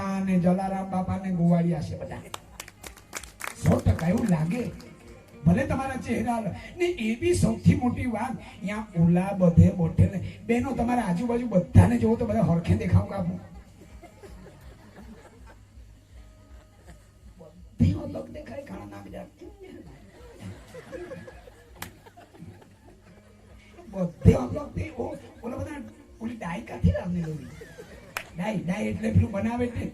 કાકા ને જલારામ બાપા ને ગોવાળિયા છે બધા. 100% એવું લાગે. ભલે તમારા ચહેરા ને એવી સૌથી મોટી વાત, અહીંયા ઓલા બધે બોટે ને બેનો તમારા આજુબાજુ બધાને જોવો તો બધા હરખે દેખાવ કાપું. બધી અલગ દેખાય ઘણા ના બીજા બધે અલગ દે. ઓલા બધા ઓલી ડાય કાથી રામને લોરી ડાય એટલે પેલું બનાવે ને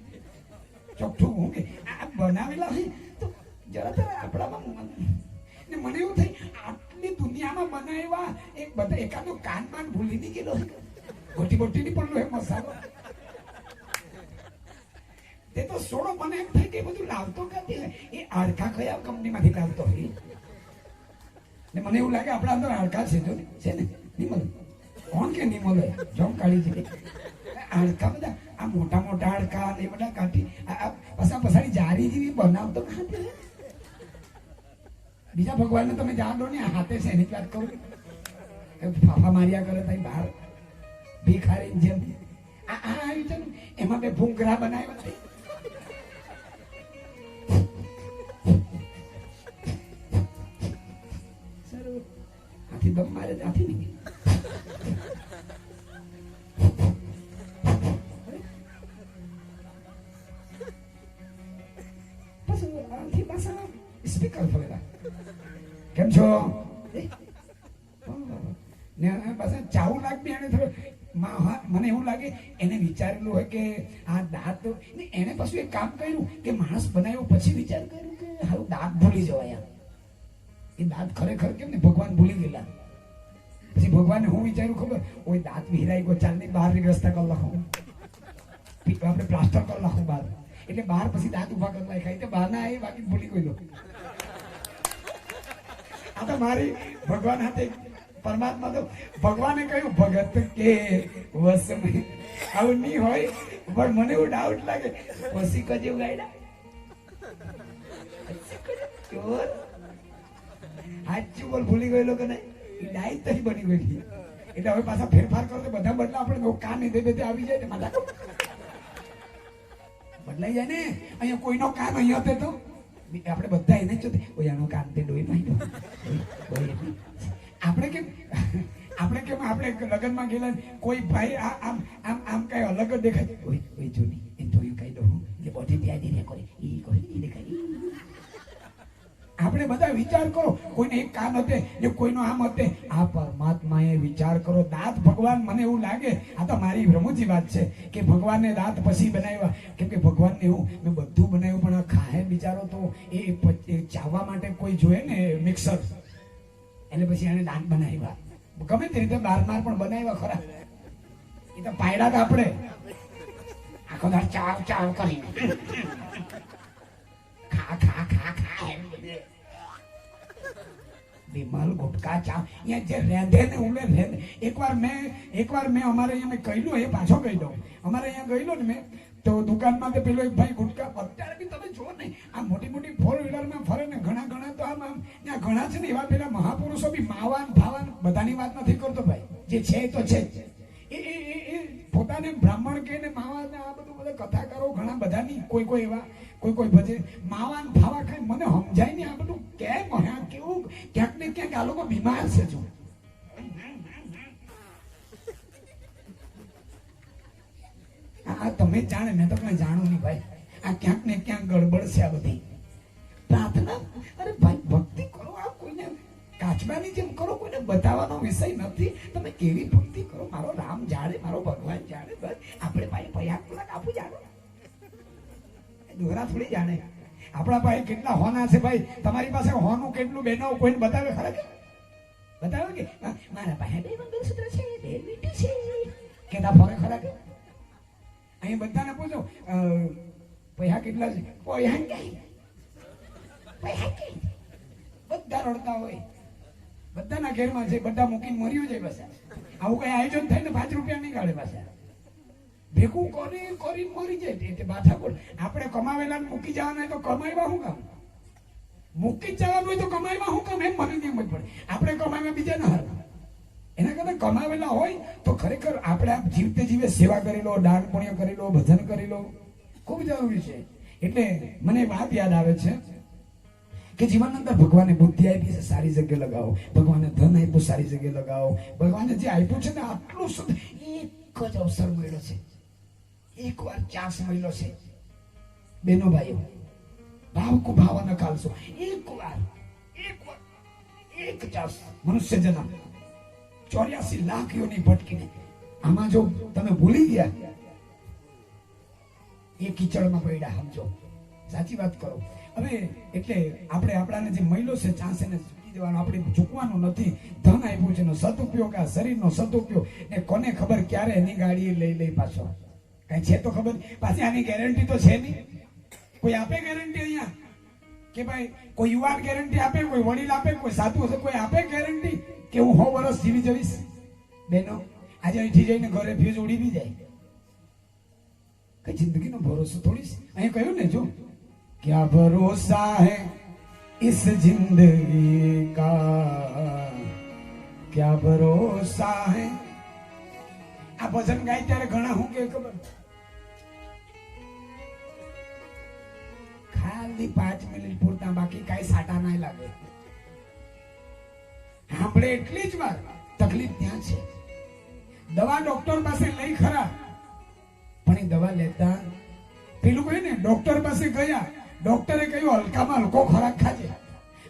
ચોખ્ઠું હું કે આ બનાવેલા છે તો જરા તરા આપણામાં ને મને એવું થઈ આટલી દુનિયામાં બનાવ્યા એક બધા એકાદો કાનમાં ભૂલી નહીં ગયેલો ગોટી ગોટી ની પડલો એ મસાલો તે તો સોડો મને એમ થાય કે બધું લાવતો ક્યાંથી હોય એ હાડકા કયા કંપનીમાંથી લાવતો હોય ને મને એવું લાગે આપણા અંદર હાડકા છે જો છે ને નિમલ કોણ કે નિમલ જોમ કાઢી છે હાડકા બધા આ મોટા મોટા હાડકા એ બધા કાઢી પસાડી જારી જેવી બનાવતો ખાતી બીજા ભગવાનને તમે જાણો ને હાથે છે એની વાત કરું ફાફા માર્યા કરે તઈ બહાર ભીખારી જેમ આ આવ્યું છે ને એમાં બે ભૂંગરા બનાવ્યા છે હાથી દમ મારે ત્યાંથી નહીં સ્પીકર ફરેલા કેમ છો ને પાછા ચાવું લાગી એને થોડું મને એવું લાગે એને વિચારેલું હોય કે આ દાંત ને એને પાછું એક કામ કર્યું કે માણસ બનાવ્યો પછી વિચાર કર્યું કે હારું દાંત ભૂલી જવાય એ દાંત ખરેખર કેમ ને ભગવાન ભૂલી ગયેલા પછી ભગવાનને હું વિચાર્યું ખબર ઓય દાંત વિહરાઈ ગયો ચાલની બહારની વ્યવસ્થા કરી નાખું આપણે પ્લાસ્ટર કરી નાખું બહાર એટલે બહાર પછી દાંત ઉભા કરી નાખાય તો બહાર ના આવી બાકી ભૂલી ગયેલો આ તો મારી ભગવાન હાથે પરમાત્મા તો ભગવાને કહ્યું ભગત કે વસ આવું નહીં હોય પણ મને એવું ડાઉટ લાગે પછી કજે ગાયડા હાચું બોલ ભૂલી ગયેલો કે નહીં એ ડાય તરી બની ગઈ એટલે હવે પાછા ફેરફાર કરો તો બધા બદલા આપણે કાન દે દે આવી જાય ને માથા બદલાઈ જાય ને અહીંયા કોઈનો કાન અહીંયા હતો તો આપણે બધા એને જ ઓયાનો કાન તે ડોઈ પાડ્યો આપણે કેમ આપણે લગ્નમાં ગયેલા કોઈ ભાઈ આમ આમ આમ કઈ અલગ જ દેખાય ઓય જોની એ જોયું કઈ દો એટલે બોડી પ્યાદી ને કરે ઈ કોઈ ઈ દેખાય આપણે બધા વિચાર કરો કોઈને એક કાન હતે ને કોઈનો આમ હતે આ પરમાત્માએ વિચાર કરો દાંત ભગવાન મને એવું લાગે આ તો મારી રમૂજી વાત છે કે ભગવાનને દાંત પછી બનાવ્યા કેમ કે ભગવાનને એવું મેં બધું બનાવ્યું પણ આ ખાય બિચારો તો એ ચાવવા માટે કોઈ જોઈએ ને મિક્સર એટલે પછી એને દાંત બનાવ્યા ગમે તે રીતે બાર પણ બનાવ્યા ખરા એ તો પાયડા આપણે આખો દાર ચાવ ચાવ કરીને ખા ખા ખા ખા એમ બધે વિમલ ગુટકા ચા અહીંયા જે રેંધે ને ઉલે રેંધે એકવાર મેં અમારે અહીંયા મેં કહ્યું એ પાછો કહી દઉં અમારે અહીંયા ગયેલો ને મેં તો દુકાનમાં તો પેલો એક ભાઈ ગુટકા અત્યારે બી તમે જો ને આ મોટી મોટી ફોર વ્હીલરમાં ફરે ને ઘણા તો આમ ત્યાં ઘણા છે ને એવા પેલા મહાપુરુષો બી માવાન ભાવાન બધાની વાત નથી કરતો ભાઈ જે છે તો છે એ પોતાને બ્રાહ્મણ કે ને માવા ને આ બધું બધા કથાકારો ઘણા બધાની કોઈ એવા કોઈ ભજે માવાન ભાવા કઈ મને સમજાય ને આ બધું કેમ કેવું ક્યાંક ને ક્યાંક આ લોકો બીમાર છે જો આ તમે જાણે મેં તો કઈ જાણું નહીં ભાઈ આ ક્યાંક ને ક્યાંક ગડબડ છે આ બધી પ્રાર્થના અરે ભાઈ ભક્તિ કરો આ કોઈને કાચબાની જેમ કરો કોઈને બતાવવાનો વિષય નથી તમે કેવી ભક્તિ કરો મારો રામ જાણે મારો ભગવાન જાણે બસ આપણે ભાઈ ભયાક આપું જાણે દોરા થોડી જાણે આપણા પાસે કેટલા હોના છે ભાઈ તમારી પાસે હોનું કેટલું બેનો કોઈને બતાવે ખરા કે બતાવે કે મારા પાસે બે મંગળસૂત્ર છે બે મીઠી છે કેતા ફરે ખરા કે અહીં બધાને પૂછો પૈસા કેટલા છે પૈસા કઈ બધા રડતા હોય બધાના ઘેરમાં છે બધા મૂકીને મર્યું છે પાછા આવું કઈ આયોજન થાય ને 5 રૂપિયા નહીં કાઢે પાછા ભેગું કરી મરી જાય એટલે બાથા બોલ આપણે કમાવેલા મૂકી જવાના તો કમાઈવા શું કામ મૂકી જ જવાનું હોય તો કમાઈવા શું કામ એમ મને નિયમ જ પડે આપણે કમાવ્યા બીજા ના હાર એના કરતા કમાવેલા હોય તો ખરેખર આપણે જીવતે જીવે સેવા કરી લો દાન પુણ્ય કરી લો ભજન કરી લો ખૂબ જરૂરી છે. એટલે મને વાત યાદ આવે છે કે જીવન અંદર ભગવાને બુદ્ધિ આપી છે, સારી જગ્યાએ લગાવો. ભગવાને ધન આપ્યું, સારી જગ્યાએ લગાવો. ભગવાને જે આપ્યું છે ને આટલું શુદ્ધ, એક જ અવસર મળ્યો છે, એકવાર ચાન્સ મળ્યો છે. બેનો ભાઈઓ, ભાવ કો ભાવ ન કાલશો. એકવાર એક ચાન્સ મનુષ્ય જન્મ 84 લાખ યોની ભટકીને, આમાં જો તમે ભૂલી ગયા એ કીચડમાં પડ્યા, સમજો. સાચી વાત કરો. હવે એટલે આપણે આપણાને જે મહિલો છે ચાન્સ એને ચૂકી દેવાનો, આપણે ચૂકવાનું નથી. ધન આપ્યું છે એનો સદુપયોગ, આ શરીરનો સદુપયોગ. ને કોને ખબર ક્યારે એની ગાડી લઈ પાછો કઈ છે તો ખબર. પાછી આની ગેરંટી તો છે નહીં. કોઈ આપે ગેરંટી અહીંયા કે ભાઈ કોઈ યુવાન ગેરંટી આપે, કોઈ વડીલ આપે, કોઈ સાધુ હશે, કોઈ આપે ગેરંટી કે હું 100 વર્ષ જીવી જઈશ? બેનો, આજે અહીંથી જઈને ઘરે ફ્યુઝ ઉડી બી જાય. કઈ જિંદગીનો ભરોસો થોડી છે. અહીંયા કહ્યું ને, જો क्या भरोसा है इस जिंदगी का, क्या भरोसा है. આ ભજન ગાય ત્યારે ઘણા હું કે ખબર, ખાલી 5 મિનિટ પૂરતા, બાકી કઈ સાટા ના લાગે. સાંભળે એટલી જ વાર. તકલીફ ત્યાં છે. દવા ડોક્ટર પાસે લઈ ખરા, પણ એ દવા લેતા પેલું કહે ને, ડોક્ટર પાસે ગયા, ડોક્ટરે કહ્યું હલકામાં હલકો ખોરાક ખાજે.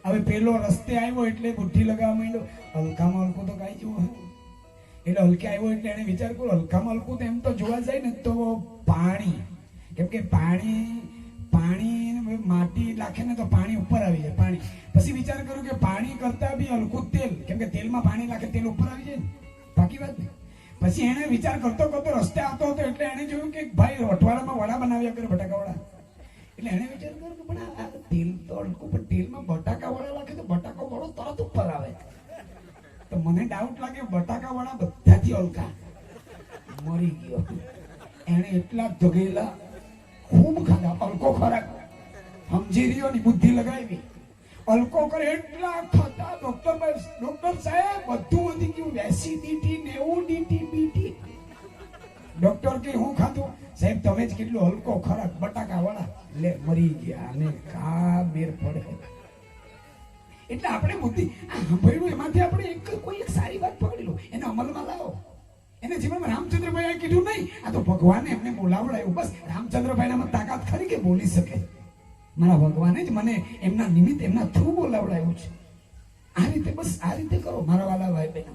હવે પેલો રસ્તે આવ્યો એટલે બુદ્ધિ લગાવવા માંડ્યો, હલકામાં હલકો તો કઈ જેવું. એટલે હલકે આવ્યો એટલે એને વિચાર કર્યો, હલકામાં હલકું તો એમ તો જોવા જાય ને તો પાણી, કેમ કે પાણી માટી નાખે ને તો પાણી ઉપર આવી જાય. પાણી પછી વિચાર કર્યો કે પાણી કરતા બી હલકું તેલ, કેમ કે તેલમાં પાણી નાખે તેલ ઉપર આવી જાય ને, બાકી વાત ને. પછી એને વિચાર કરતો રસ્તે આવતો હતો એટલે એને જોયું કે ભાઈ અઠવાડિયામાં વડા બનાવ્યા કરે, બટાકા વડા. એટલે એને વિચાર કર્યો કે પણ આ તેલ તો હલકું, પણ તેલમાં બટાકા વડા નાખે તો બટાકા વડો તરત ઉપર આવે. તો મને ડાઉટ લાગે બટાકા વડા બધાથી હલકા. મરી ગયો. એને એટલા ધગેલા, ખૂબ ખાધા, હલકો ખોરાક. સમજી રહ્યો ની બુદ્ધિ લગાવી, હલકો કરે એટલા ખાતા. ડોક્ટર સાહેબ બધું વધી ગયું, 80 ડીટી 90 ડીટી બીટી. ડોક્ટર કે હું ખાધું? સાહેબ તમે જ કેટલું હલકો ખોરાક, બટાકા વડા. લે મરી ગયા. અને કા મેર પડે. એટલે આપણે બુદ્ધિ સાંભળ્યું, એમાંથી આપણે કોઈ એક સારી વાત પકડી લો, એને અમલમાં લાવો. એને જીવનમાં રામચંદ્રભાઈ કીધું નહીં, આ તો ભગવાને એમને બોલાવડાયું. બસ રામચંદ્રભાઈનામાં તાકાત ખરી કે બોલી શકે? મારા ભગવાને જ મને એમના નિમિત્ત, એમના થ્રુ બોલાવડાયું છે. આ રીતે, બસ આ રીતે કરો મારા વાલા ભાઈ બહેનો,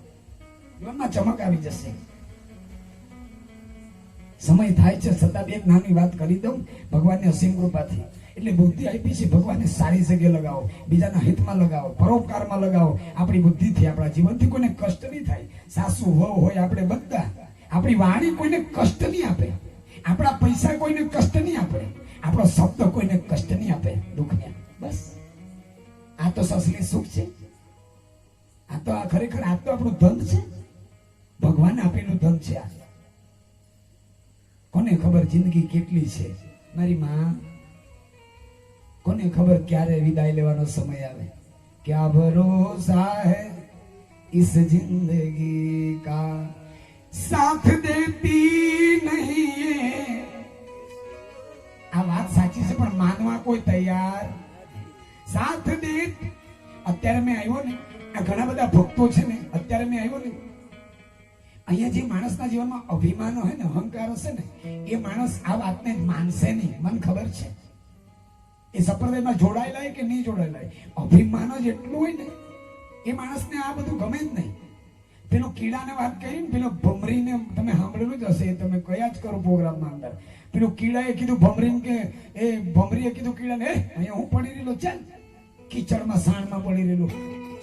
જીવનમાં ચમક આવી જશે. સમય થાય છે છતાં એક નાની વાત કરી દઉં, ભગવાનની અસીમ કૃપાથી. એટલે બુદ્ધિ આપી છે ભગવાને, સારી જગ્યાએ લગાવો, બીજાના હિતમાં લગાવો, પરોપકારમાં લગાવો. આપણી બુદ્ધિથી, આપણા જીવનથી કોઈને કષ્ટ નહીં થાય. સાસુ વહુ હોય આપણે બધા, આપણી વાણી કોઈને કષ્ટ નહીં આપે, આપણા પૈસા કોઈને કષ્ટ નહીં આપે, આપણો શબ્દ કોઈને કષ્ટ નહીં આપે, દુઃખને. બસ આ તો સસલી સુખ છે. આ તો આ ખરેખર આ તો આપણું ધન છે, ભગવાન આપેલું ધન છે. આ કોને ખબર જિંદગી કેટલી છે? મારી માં, કોને ખબર ક્યારે વિદાય લેવાનો સમય આવે? ક્યા ભરોસા હૈ इस जिंदगी का, साथ देती नहीं. આ વાત સાચી છે પણ માનવા કોઈ તૈયાર. સાથ દે. અત્યારે મેં આવ્યો ને, આ ઘણા બધા ભક્તો છે ને, અત્યારે મેં આવ્યો ને, અહીંયા જે માણસના જીવનમાં અભિમાન હોય ને, અહંકાર હશે ને, એ માણસ આ વાતને માનશે નહીં. મને ખબર છે એ સંપ્રદાયમાં જોડાયેલા કે નહીં જોડાયેલા, અભિમાન જ એટલું હોય ને, એ માણસને આ બધું ગમે જ નહીં. પેલો કીડાને વાત કરી ને, પેલો ભમરીને તમે સાંભળેલું જ હશે, તમે કયા જ કરો પ્રોગ્રામમાં અંદર. પેલું કીડાએ કીધું ભમરીને કે, એ ભમરીએ કીધું કીડાને, અહીંયા હું પડી રહેલો, ચાલ કીચડમાં સાણમાં પડી રહેલો,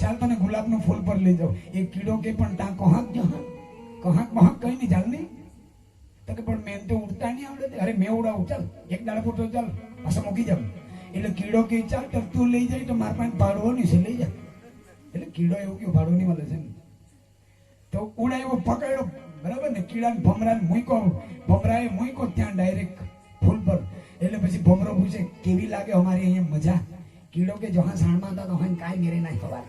ચાલ તને ગુલાબનું ફૂલ પર લઈ જાઉં. એ કીડો કે પણ તા કહક જો, કહક મહક કઈ નહીં, ચાલ નહીં. તો કે પણ મેં તો ઉડતા નહીં આવડે. અરે મેં ઉડાવું, ચાલ એક દાડો પૂરતો ચાલ, પાછા મૂકી જાવ. એટલે કીડો કે ચાલ તું લઈ જાય તો મારા પાસે ભાડવો નહીં છે, લઈ જા. એટલે કીડો એવું કેવું ભાડું નહીં મળે છે ને, તો ઉડાવ્યો, પકડ્યો, બરાબર ને, કીડાને ભમરાને મૂક્યો, ભમરાએ મૂક્યો ત્યાં ડાયરેક્ટ ફૂલ પર. એટલે પછી ભમરો પૂછે કેવી લાગે અમારી અહીંયા મજા? કીડો કે જહાં સાણમાં હતા તો હા કાંઈ મેરે ના ખબર.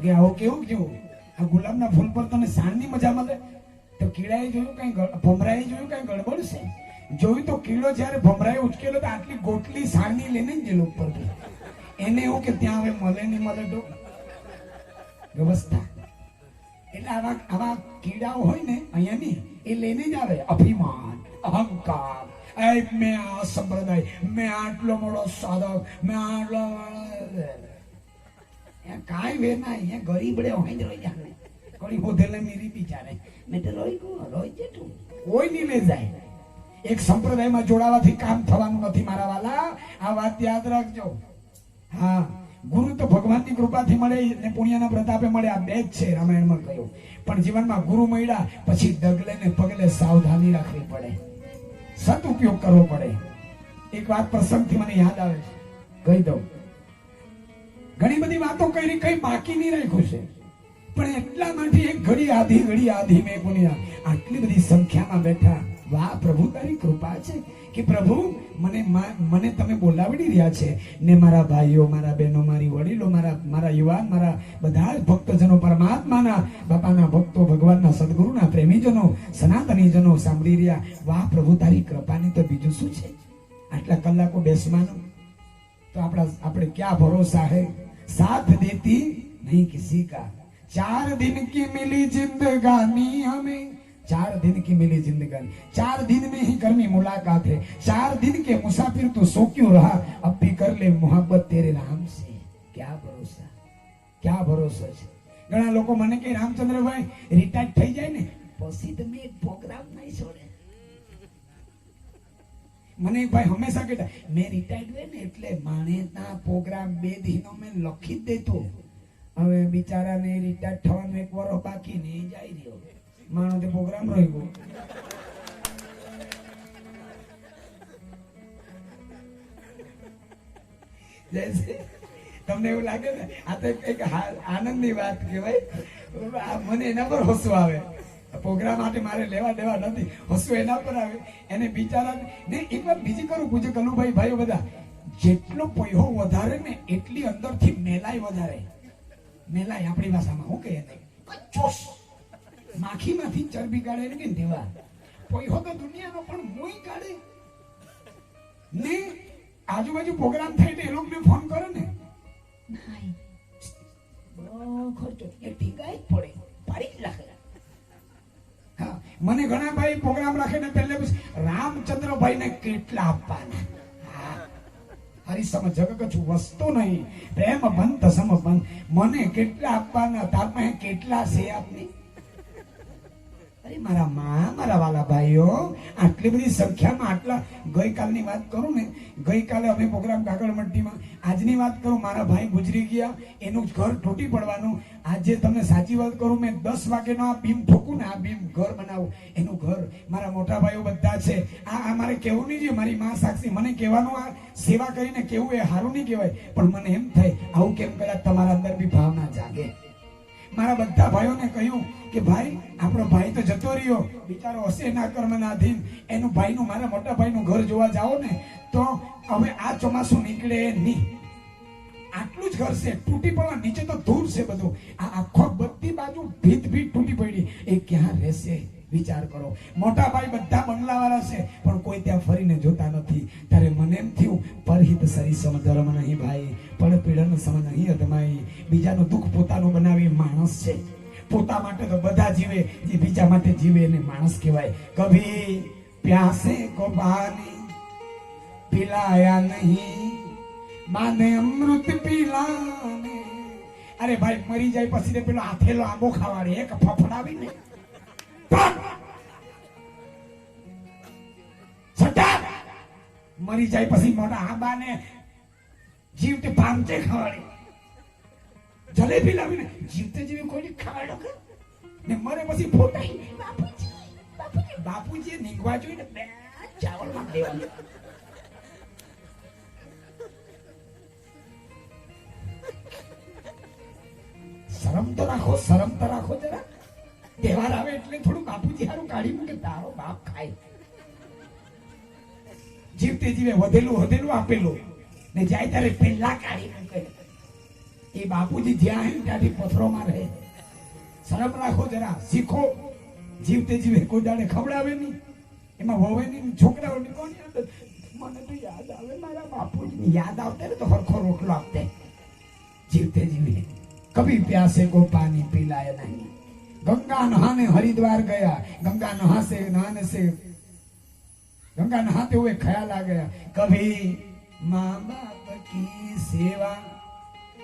કે આવું કેવું કેવું, આ ગુલાબના ફૂલ પર તને સાણની મજા મળે? તો કીડાએ જોયું કઈ, ભમરાએ જોયું કઈ ગડબડ છે. જોયું તો કિલો જયારે ભમરાએ ઉચકેલો તો આટલી ગોટલી સારની લઈને જ ગયેલો ઉપરથી. એને એવું કે ત્યાં હવે મળે નહીં મળે તો વ્યવસ્થા. એટલે આવા આવા કીડાઓ હોય ને અહીંયા ની એ લઈને જ આવે અભિમાન, અહંકાર. મેં આ સંપ્રદાય, મેં આટલો મોટો સાધક, મેં આટલો કાંઈ વે ના. અહીંયા ગરીબડે હોય જ રોઈ જાય. કડી હોધેલે મીરી બિચારે મેં તો રોઈ જેટલું કોઈ નહીં લઈ જાય. એક સંપ્રદાયમાં જોડાવાથી કામ થવાનું નથી મારા વાલા, આ વાત યાદ રાખજો. હા, ગુરુ તો ભગવાનની કૃપાથી મળે ને પુણ્યના પ્રતાપે મળે, આ બે જ છે રામાયણમાં કહ્યું. પણ જીવનમાં ગુરુ મળ્યા પછી ડગલે ને પગલે સાવધાની રાખવી પડે, સદઉપયોગ કરવો પડે. એક વાત પ્રસંગથી મને યાદ આવે છે, કહી દઉં. ઘણી બધી વાતો કરી, કઈ બાકી નહીં રાખ્યું છે, પણ એટલા માટે એક ઘડી આધી મેં પુણ્યા આટલી બધી સંખ્યામાં બેઠા. વાહ પ્રભુ, તારી કૃપા છે કે પ્રભુ મને તમે બોલાવડી રહ્યા છે ને મારા ભાઈઓ, મારા બહેનો, મારી વડીલો, મારા યુવાન, મારા બધા જ ભક્તજનો, પરમાત્માના બાપાના ભક્તો, ભગવાનના સદગુરુના પ્રેમીજનો, સનાતનીજનો સાંભળી રહ્યા. વાહ પ્રભુ, તારી કૃપાની તો બીજું શું છે? આટલા કલાકો બેસવાનું તો આપણે ક્યાં ભરોસા હે? સાથ દેતી નહીં કિસી કા. 4 दिन की मिली जिंदगानी हमें, 4 दिन की मिली जिंदगानी, 4 दिन में ही करनी मुलाकात है. 4 दिन के मुसाफिर तो सो क्यों रहा, अब भी कर ले मोहब्बत तेरे राम से. क्या भरोसा, क्या भरोसा છે. ઘણા લોકો મને કે રામચંદ્રભાઈ રિટાયર થઈ જાય ને પછી તમે એક પ્રોગ્રામ નહીં છોડે. મને એક ભાઈ હંમેશા કહેતા, મેં રિટાયર્ડ હોય ને એટલે માણેના પ્રોગ્રામ 2 દિનો મેં લખી જ દેતો. હવે બિચારાને રિટાયર થવાનું 1 વર્ષ બાકી નહીં જાય રહ્યો, માનો તે પ્રોગ્રામ રહી ગયો. તમને એવું લાગે ને આ તો એક આનંદની વાત કહેવાય. મને એના પર હસવું આવે. પ્રોગ્રામ માટે મારે લેવા દેવા નથી, હસવું એના પર આવે. એને બિચારા ને એક વાત બીજી કરું, પૂછે કલુભાઈ ભાઈઓ બધા, જેટલો પૈસો વધારે ને એટલી અંદરથી મેલાઈ વધારે. મેલાઈ આપણી ભાષામાં હું કહીએ નહીં, કચોસ માખીમાંથી ચરબી કાઢે ને કે દેવા. પૈસો તો દુનિયાનો પણ મોઈ કાઢે ને. આજુબાજુ પ્રોગ્રામ થાય તો એ લોકોને ફોન કરે ને, ખર્ચો એ ટીકાય જ પડે, પાડી જ રાખે. હા, મને ઘણા ભાઈ પ્રોગ્રામ રાખે ને પહેલે રામચંદ્રભાઈ ને કેટલા આપવાના. હરિસમ જગ કછું વસ્તુ નહીં, પ્રેમ બંધ સમ બંધ. મને કેટલા આપવાના, તાપમાં કેટલા છે આપની. અરે મારા મારા વાલા ભાઈઓ, આટલી બધી સંખ્યામાં આટલા. ગઈકાલની વાત કરું ને, ગઈકાલે અમે પ્રોગ્રામ કાગળમટ્ટીમાં, આજની વાત કરું, મારા ભાઈ ગુજરી ગયા, એનું ઘર તૂટી પડવાનું. આજે તમને સાચી વાત કરું, મેં 10 વાગ્યાનો આ બીમ ઠોકું ને, આ બીમ ઘર બનાવું, એનું ઘર. મારા મોટા ભાઈઓ બધા છે. આ મારે કેવું નહીં જોઈએ, મારી માં સાક્ષી, મને કહેવાનું, આ સેવા કરીને કેવું એ સારું નહીં કહેવાય, પણ મને એમ થાય આવું કેમ કર્યા, તમારા અંદર બી ભાવના જાગે. મારા બધા ભાઈઓને કહ્યું કે ભાઈ, આપણો ભાઈ તો જતો રહ્યો, બિચારો હશે એના કર્મના અધીન. એનું ભાઈનું, મારા મોટા ભાઈનું ઘર જોવા જાઓ ને તો હવે આ ચોમાસું નીકળે નહીં. આટલું જ ઘર છે, તૂટી પડવા, નીચે તો ધૂળ છે બધું. આ આખો બધી બાજુ ભીત તૂટી પડી. એ ક્યાં રહેશે વિચાર કરો. મોટા ભાઈ બધા બંગલાવાળા છે, પણ કોઈ ત્યાં ફરીને જોતા નથી. ત્યારે મને એમ થયું, પરહિત સરી સમ ધર્મ નહીં ભાઈ, પણ પીડન સમ નહીં અધમાઈ. બીજાનું દુઃખ પોતાનું બનાવી માણસ છે. પોતા માટે તો બધા જીવે, જે બીજા માટે જીવે એને માણસ કહેવાય. કભી પ્યાસે કો પાની પિલાયા નહીં, માને અમૃત પીલાને. અરે ભાઈ, મરી જાય પછી પેલો હાથેલો આંબો ખાવાડે, એક ફફડાવી ને મરી જાય પછી મોટા આંબાને જીવતે પાંચે ખવાડી. જલેબી લાવીને જીવતે જીવી કોઈ ખાવાડો કે ને મરે પછી ફોટાઈ. બાપુજી નીકવા જોઈએ ને 2 ચાવલ માં દેવાનું. શરમ તો રાખો, શરમ તો રાખો જરા. તહેવાર આવે એટલે થોડું બાપુજી હારું કાઢી મૂકે, તારો બાપ ખાય. જીવતે જીવે વધેલું આપેલું ને જાય ત્યારે પેલા કાઢી મૂકે. એ બાપુજી જ્યાં હે ત્યાંથી પથ્થરોમાં રહે. શરમ રાખો જરા, શીખો. જીવતે જીવે કોઈ દાડે ખવડાવે નહીં. એમાં વહુની છોકરાઓની કોની આદત? મને તો યાદ આવે મારા બાપુજીની યાદ આવતે ને તો હરખો રોટલો આપતે જીવતે જીવે. કભી પ્યાસે को पानी पिलाया नहीं. गंगा नहाने हरिद्वार गया, गंगा नहाते हुए ख्याल आ गया कभी माँ बाप की सेवा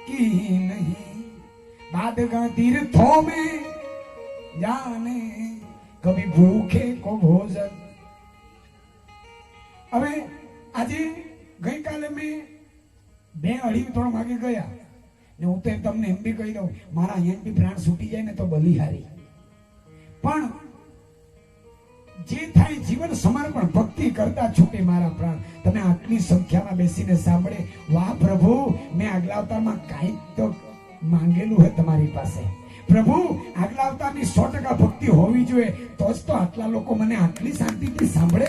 की नहीं, बादगा तीर्थों में जाने कभी भूखे को भोजन. હવે આજે ગઈકાલે મેં 2-2:30 વાગે ગયા ને હું તો તમને એમ બી કહી દઉં, મારા અહીંયાથી પ્રાણ છૂટી જાય ને તો બલિહારી. પણ જે થાય જીવન સમર્પણ ભક્તિ કરતા છૂટે મારા પ્રાણ. તમે આટલી સંખ્યામાં બેસીને સાંભળે, વાહ પ્રભુ, મેં આગલા અવતારમાં કાંઈક તો માંગેલું હોય તમારી પાસે. પ્રભુ, આગલા અવતારની 100% ભક્તિ હોવી જોઈએ, તો જ તો આટલા લોકો મને આટલી શાંતિથી સાંભળે.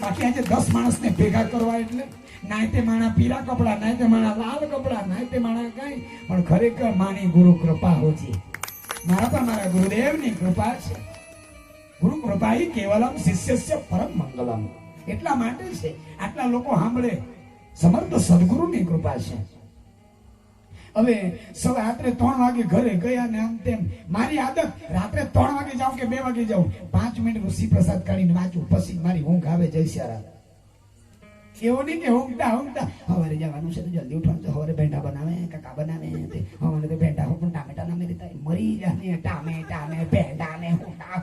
બાકી આજે 10 માણસને ભેગા કરવા એટલે નાય તે માણા પીરા કપડા, નાય તે માણા લાલ કપડા, નાય તે માણા કઈ, પણ ખરેખર માની ગુરુ કૃપા હોજી. મારા પર મારા ગુરુદેવની કૃપા છે. ગુરુ કૃપા ઈ કેવલમ શિષ્યસ્ય પરમ મંગલમ. એટલા માટે છે આટલા લોકો સાંભળે, સમર્થ સદગુરુની કૃપા છે. હવે રાત્રે 3 વાગે ઘરે ગયા ને આમ તેમ. મારી આદત રાત્રે 3 વાગે જાઉં કે 2 વાગે જાઉં, 5 મિનિટ ઋષિ પ્રસાદ કાઢીને વાંચું, પછી મારી ઊંઘ આવે. જય સિયારામ. એવું નહીં કે ઊંઘતા સવારે જવાનું છે તો જલ્દી ઉઠવાનું છે. સવારે ભેંડા બનાવે, કાકા બનાવે, સવારે તો ભેંડા હું પણ ટામેટા ના મેરી થાય મરી જાય. ટામેટા ને ભેંડા ને હુટા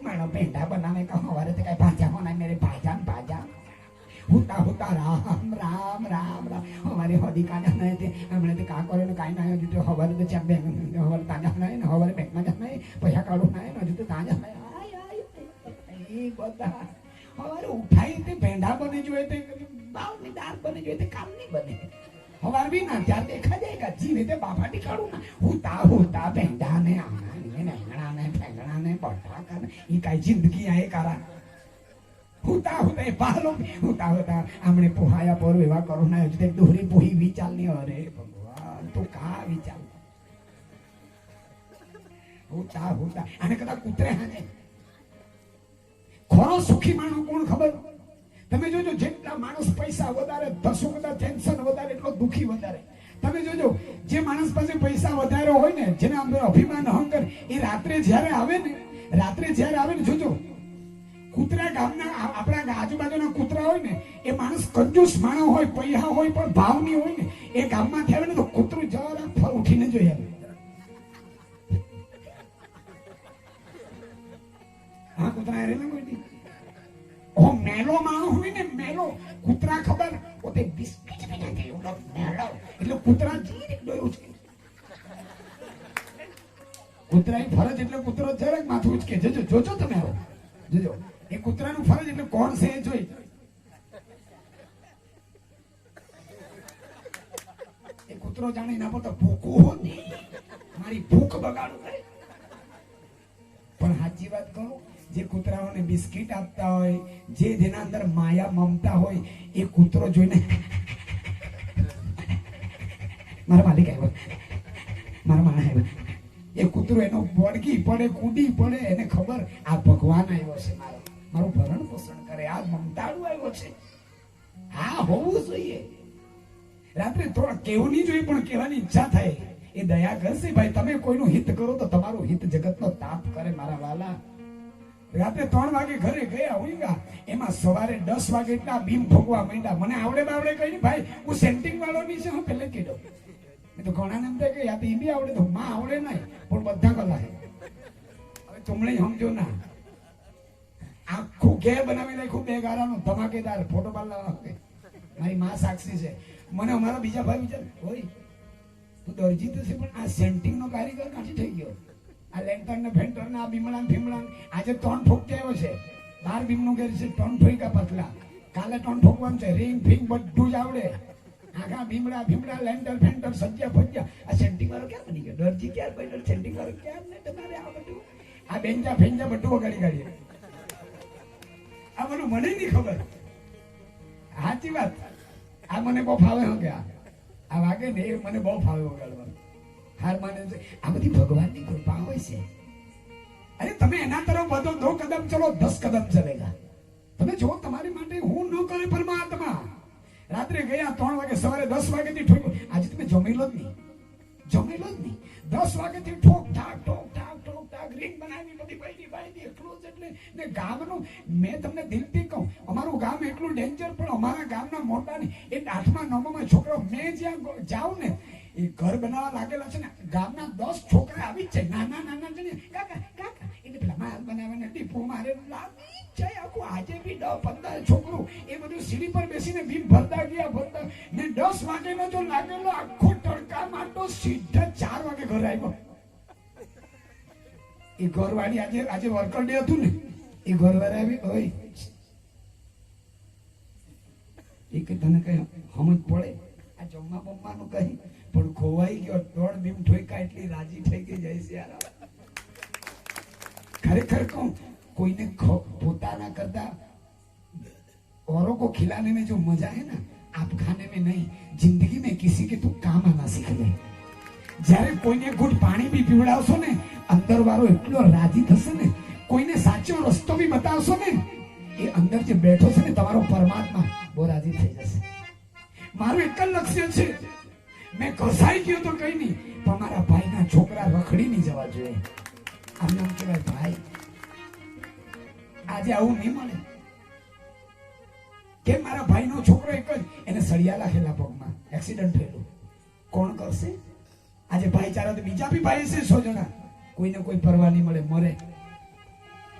મારો ભેંડા બનાવે કે સવારે તો કઈ ભાજા હોના મેરે ભાજા हुता राम राम राम राम. हमारे होदी कांडा नहीं थे, हमने तो का करे काई ना जो तो हवाले तो चंबे हवाले ताजा नहीं ना, हवाले बैंक में जाना है, पैसा काढू नहीं ना, जो तो ताजा नहीं. आय ये बता हवाले उठाई ते भेंडा बने जो ते बाव में दाल बने जो ते काम नहीं बने. हवार भी ना त्यार देखा जाएगा जीवे ते बाफाटी काढू ना. हुता भेंडा ने आना ने अंगणा ने फेंगणा ने बटा का ये काई जिंदगी आहे कारा. हुता हमने पोहाया पर विवाह करो ना दोहरी पोही विचार नहीं. अरे भगवान तू का विचार हुता आने कदा कुतरे हाने खरो सुखी माणो कोण खबर? તમે જોજો જેટલા માણસ પૈસા વધારે, દસો કદા ટેન્શન વધારે, એટલો દુખી વધારે. તમે જોજો જે માણસ પાસે પૈસા વધારે હોય ને, જેને અંદર અભિમાન અહંકાર, એ રાત્રે જ્યારે આવે ને જોજો કૂતરા ગામના આપણા આજુબાજુના કૂતરા હોય ને, એ માણસ કંજૂસ માણસ હોય, પૈસા હોય પણ ભાવની હોય ને, એ ગામમાંથી આવે ને તો કૂતરું જરા ઉઠીને જોઈએ. હા કૂતરા રેલા કોઈ ઓ મેલો માણસ હોય ને, મેલો કૂતરા ખબર પોતે બિસ્કિટ બનાવે એવો મેલો, એટલે કૂતરા જીરીક ડોયું છે. કૂતરાની ફરજ એટલે કૂતરો જરાક માથું ઉચકે. જોજો તમે આવો જોજો એ કૂતરાનું ફરજ એટલે કોણ છે એ જોઈ. એ કૂતરો જાણે ના પડતો ભૂખું નહીં, મારી ભૂખ બગાડું કરે. પણ સાચી વાત કહું, જે કૂતરાઓને બિસ્કિટ આપતા હોય, જેના અંદર માયા મમતા હોય, એ કૂતરો જોઈને મારા માલિક આવ્યો, મારા માણસ આવ્યો, એ કૂતરો એનો વળગી પડે, કૂદી પડે, એને ખબર આ ભગવાન આવ્યો છે, મારું ભરણ પોષણ કરે, આ મમતાળું આવ્યો છે. હા હોવું જોઈએ. રાત્રે થોડા કેવું નહીં જોઈએ, પણ કહેવાની ઈચ્છા થાય. એ દયા કરશે ભાઈ. તમે કોઈનું હિત કરો તો તમારું હિત જગતનો તાપ કરે મારા વાલા. રાત્રે 3 વાગે ઘરે ગયા ઉઈગા, એમાં સવારે 10 વાગે એટલા બીમ ભોગવા માંડ્યા. મને આવડે બાવડે કઈ નહીં ભાઈ, હું સેન્ટિંગ વાળો ની છે, હું પહેલે કીધું. એ તો ઘણા એમ થાય કે યા તો ઈ બી આવડે, તો માં આવડે નહીં, પણ બધા કલા. હવે તમને સમજો ના, આખું ઘેર બનાવી નાખ્યું 2 ગારાનું ધમાકેદાર ફોટો પાડલા. મારી માં સાક્ષી છે. મને અમારા બીજા ભાઈ વિચાર હોય તું દરજી તો છે, પણ આ સેન્ટિંગ નો કારીગર કાંથી થઈ ગયો? આ લેન્ટર ને ફેન્ટર ને આ બીમડા ફીમડા આજે 3 ઠોક આવ્યો છે. 12 બીમ નું ઘેર છે, 3 ઠોકા પતલા. કાલે 3 ઠોકવાનું છે, રિંગ ફિંગ બધું જ આવડે. આખા બીમડા ફીમડા લેન્ટર ફેન્ટર સજ્જા ફજ્જા. આ સેન્ટિંગ વાળો ક્યાં બની ગયો? દરજી ક્યાં બન્યો? સેન્ટિંગ વાળો ક્યાં? ને તમારે આ બધું આ બેન્જા ફેન્જા બધું વગાડી કાઢીએ. આ બધું મને નહીં ખબર. સાચી વાત. આ મને બહુ ફાવે. હું કે આ વાગે ને એ મને બહુ ફાવે વગાડવાનું. હાર માને છે. આ બધી ભગવાનની કૃપા હોય છે. અરે તમે એના તરફ વધો, 2 કદમ ચલો 10 કદમ ચલેગા. તમે જો તમારી માટે હું ન કરે પરમાત્મા. રાત્રે ગયા 3 વાગે, સવારે 10 વાગેથી ઠોક. આજે તમે જમેલો જ નહીં, 10 વાગેથી ઠોક ઠાક રીંગ બનાવી બધી બાયડી એટલું જ. એટલે ને ગામનું મેં તમને દિલથી કહું, અમારું ગામ એટલું ડેન્જર, પણ અમારા ગામના મોટા ને એ 8મા 9મા છોકરાઓ મેં જ્યાં જાઉં ને એ ઘર બનાવવા લાગેલા છે ને, ગામના 10 છોકરા આવી જ છે, નાના છે ને, કાકા એટલે પેલા માલ બનાવીને ટીપું મારે લાવી જાય આખું. આજે બી 10-15 છોકરું એ બધું સીડી પર બેસીને બીમ ભરતા ગયા ને 10 વાગેનો જો લાગેલો આખો તડકામાં તો સીધા 4 વાગે ઘરે આવ્યો. એ ઘરવાળી આજે વર્કર ડે હતું ને, એ ઘરવાળી આવી, ઓય એ કે તને કઈ સમજ પડે આ જમવા બમવાનું કઈ? પણ ખોવાઈ ગયો, 3 બીમ ઠોકા એટલી રાજી થઈ ગઈ જાય છે યાર. खरेखर कहूं, कोई ने पोताना करता औरों को खिलाने में जो मजा है ना, आप खाने में नहीं, जिंदगी में किसी के तो काम आना सीख ले. જ્યારે કોઈને ઘૂંટ પાણી બી પીવડાવશો ને, અંદર વાળો એટલો રાજી થશે ને, કોઈને સાચો રસ્તો બી બતાવશો ને, એ અંદર જે બેઠો છે ને તમારો પરમાત્મા બહુ રાજી થઈ જશે. મારું એક જ લક્ષ્ય છે, મેં ઘસાઈ ગયો તો કઈ નહીં, પણ મારા ભાઈના છોકરા રખડી નહીં જવા જોઈએ. આમ નામ કહેવાય ભાઈ. આજે આવું નહીં મળે કે મારા ભાઈનો છોકરો એક જ, એને સળિયા લાગેલા પગમાં, એક્સિડન્ટ થયેલું, કોણ કરશે? આજે ભાઈચારા તો બીજા બી ભાઈ છે 100 જણા, કોઈને કોઈ પરવા નહીં મળે, મરે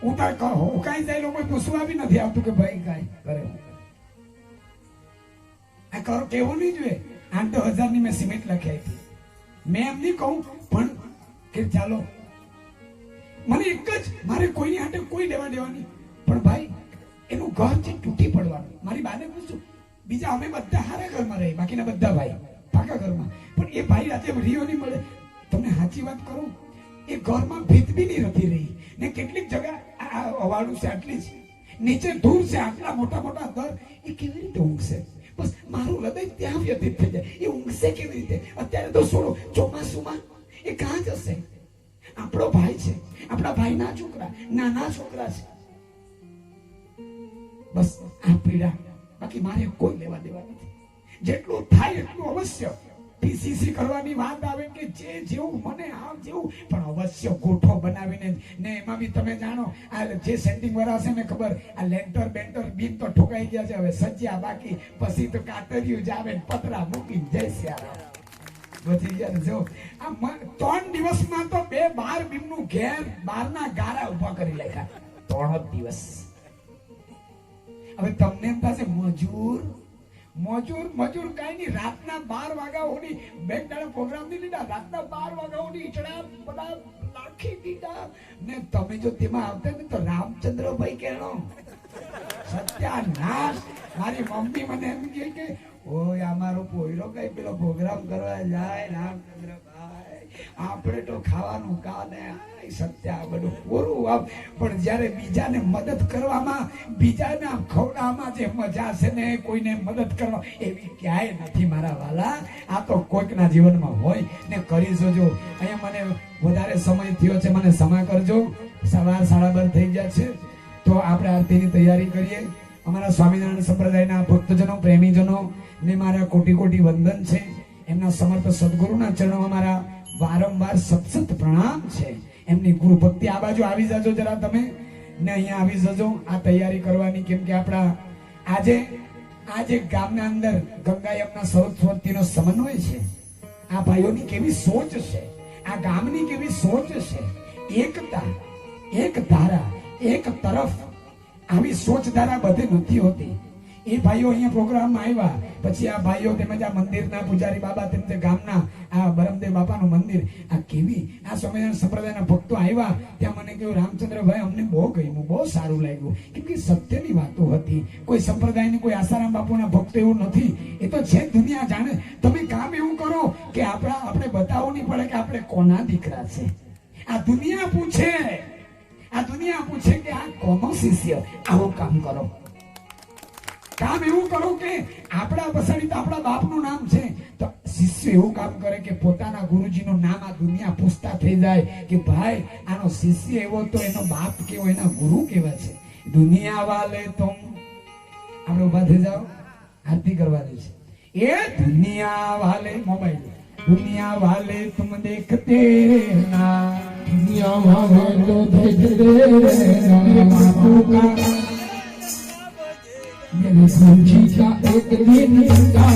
ઉતાર હુકાઈ જાય, લોકો પૂછવા બી નથી આવતું કે ભાઈ કાંઈ કરે. આ કરો કેવું નહીં જોઈએ. 8,000 ની મેં સિમેન્ટ લખી આપી. મેં એમ નહીં કહું પણ કે ચાલો મને એક જ, મારે કોઈની હાથે કોઈ લેવા દેવાની, પણ ભાઈ એનું ઘર છે તૂટી પડવાનું. મારી બાને પૂછું, બીજા અમે બધા હારા ઘરમાં રહી, બાકીના બધા ભાઈ પાકા ઘરમાં, પણ એ ભાઈ આજે રીયો નહીં મળે. તમને સાચી વાત કરું, એ ઘરમાં ભીત બી નહીં નથી રહી ને. કેટલીક જગ્યા અવાડું છે આટલી જ, નીચે દૂર છે આટલા મોટા મોટા ઘર, એ કેવી રીતે ઊંઘશે? બસ મારું હૃદય ત્યાં વ્યતીત થઈ જાય. એ ઊંઘશે કેવી રીતે? અત્યારે તો છોડો, ચોમાસુમાં એ કાં જશે? આપણો ભાઈ છે, આપણા ભાઈના છોકરા, નાના છોકરા છે. બસ આ પીડા, બાકી મારે કોઈ લેવા દેવા નથી. જેટલું થાય એટલું અવશ્ય. પીસીસી કરવાની વાત આવે કે જે જેવું મને આમ જેવું, પણ અવશ્ય ગોઠો બનાવીને ને એમાં બી તમે જાણો આ જે સેન્ટિંગ વાળા છે ને ખબર, આ લેન્ટર બેન્ટર બીમ તો ઠોકાઈ ગયા છે, હવે સજ્યા બાકી, પછી તો કાતરિયું જ આવે, પતરા મૂકી જય શ્યારામ બધી ગયા. જો આ 3 દિવસમાં તો 2 12 બીમનું ઘેર બારના ગારા ઉભા કરી નાખ્યા. 3 જ દિવસ. હવે તમને એમ થશે મજૂર કઈ નહીં. રાતના 12 વાગ્યા સુધી બેક દાડા પ્રોગ્રામ નહીં લીધા, રાતના 12 વાગ્યા સુધી ઈચડા બધા નાખી દીધા ને તમે જો તેમાં આવતા ને તો રામચંદ્રભાઈ કહેણો સત્યાનાશ. મારી મમ્મી મને એમ કહે કે ઓય અમારો પોયરો કઈ પેલો પ્રોગ્રામ કરવા જાય, રામચંદ્રભાઈ આપણે તો ખાવાનું કાને સત્યા બધું પૂરું આપ. પણ જયારે બીજાને મદદ કરવામાં, બીજાને ખવડાવવામાં જે મજા છે ને, કોઈને મદદ કરવા એવી ક્યાંય નથી મારા વાલા. આ તો કોઈકના જીવનમાં હોય ને કરી જોજો. અહીંયા મને વધારે સમય થયો છે, મને સમય કરજો. સવાર 12:30 થઈ ગયા છે, તો આપણે આરતીની તૈયારી કરીએ. અમારા સ્વામિનારાયણ સંપ્રદાયના ભક્તજનો, પ્રેમીજનો ને મારા કોટી કોટી વંદન છે. એમના સમર્થ સદગુરુના ચરણોમાં મારા વારંવાર સતસત પ્રણામ છે. એમની ગુરુ ભક્તિ. આ બાજુ આવી જજો જરા તમે ને અહીંયા આવી જજો આ તૈયારી કરવાની, કેમ કે આપણા આજે ગામના અંદર ગંગા યમુના સરસ્વતીનો સમન્વય છે. આ ભાઈઓની કેવી સોચ છે, આ ગામની કેવી સોચ છે. એકતા, એક ધારા, એક તરફ. આવી સોચ ધારા બધે નથી હોતી. એ ભાઈઓ અહીંયા પ્રોગ્રામમાં આવ્યા, પછી આ ભાઈઓ તેમજ આ મંદિરના પૂજારી બાબા, તેમ ગામના આ બરમદેવ બાપાનું મંદિર, આ કેવી આ સ્વામિનારાયણ સંપ્રદાયના ભક્તો આવ્યા. ત્યાં મને કહ્યું, રામચંદ્રભાઈ અમને બહુ ગમ્યું, બહુ સારું લાગ્યું, કેમ કે સત્યની વાતો હતી. કોઈ સંપ્રદાયની, કોઈ આસારામ બાપુના ભક્તો એવું નથી. એ તો છે દુનિયા જાણે. તમે કામ એવું કરો કે આપણે બતાવવું નહીં પડે કે આપણે કોના દીકરા છે. આ દુનિયા પૂછે કે આ કોનો શિષ્ય. આવું કામ કરો. કામ એવું કરો કે આપણા વસાડી તો આપણા બાપનું નામ છે, તો શિષ્ય એવું કામ કરે કે પોતાના ગુરુજીનું નામ આ દુનિયા પૂછતા થઈ જાય કે ભાઈ આનો શિષ્ય એવો તો એનો બાપ કેવો, એના ગુરુ કેવા છે. દુનિયા વાલે તુમ, આપણે ઉભા થઈ જાઓ, આરતી કરવાની છે. એ દુનિયા વાલે, મોબાઈલ, दुनिया वाले तुम देखते ना, दुनिया वाले तो देखते मेरे बापू का, मेरे गुरुजी का एक दिन का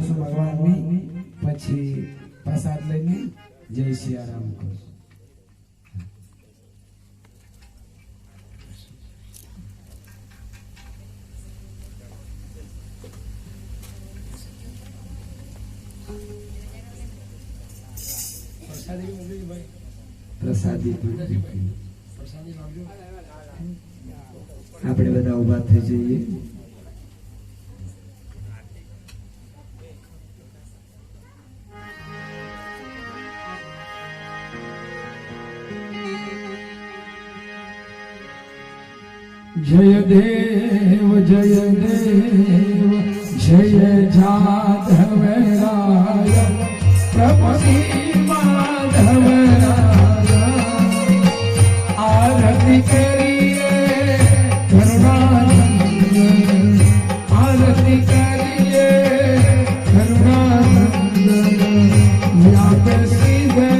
છું ભગવાનની, પછી પ્રસાદ લઈને જય સિયારામ કહું. પ્રસાદી આપણે બધા ઉભા થઈ જઈએ. જય દેવ જય દેવ જય જાધવરાય પ્રભુ માધવરાય આરતી કરીએ કરુણાનંદ આરતી કરીએ કરુણાનંદ વ્યાપે સીધે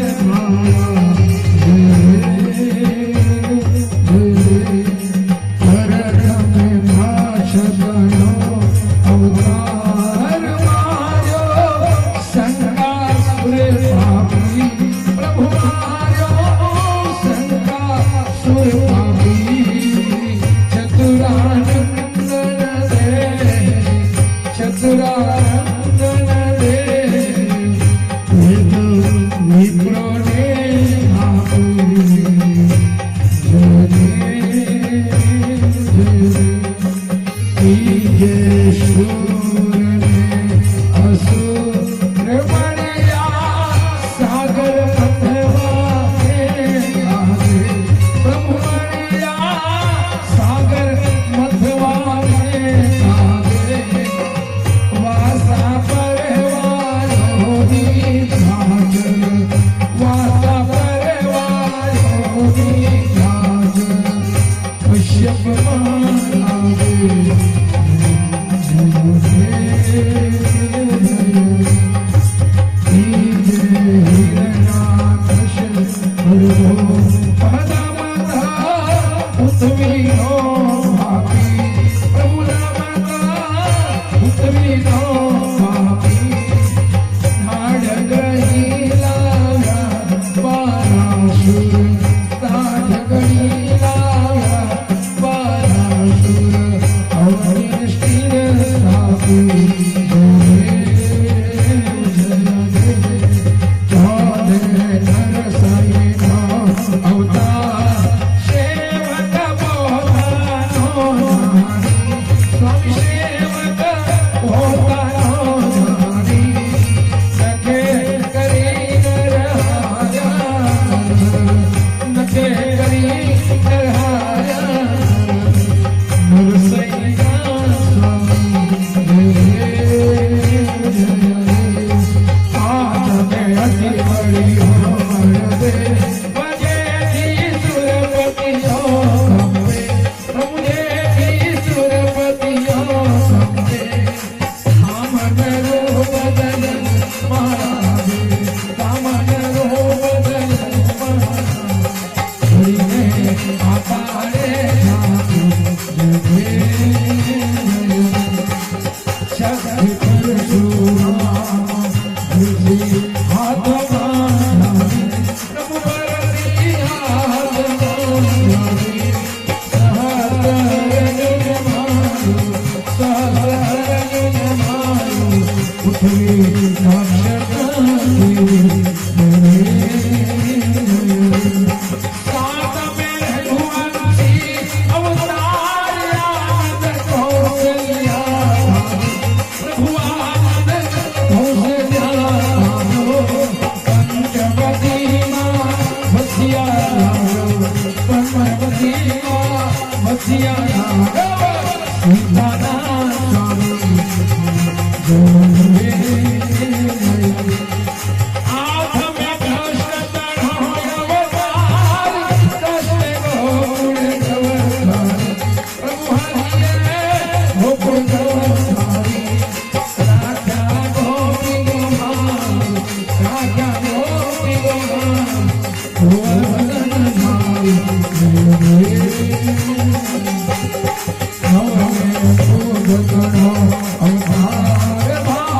અવતાર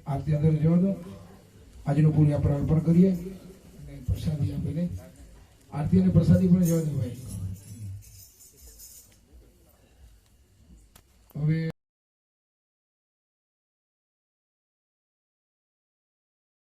આરતી અંદર જવા દો. આજનું પૂરી આપણે અર્પણ કરીએ અને પ્રસાદી આપીને આરતી અને પ્રસાદી પણ જવા દો ભાઈ. હવે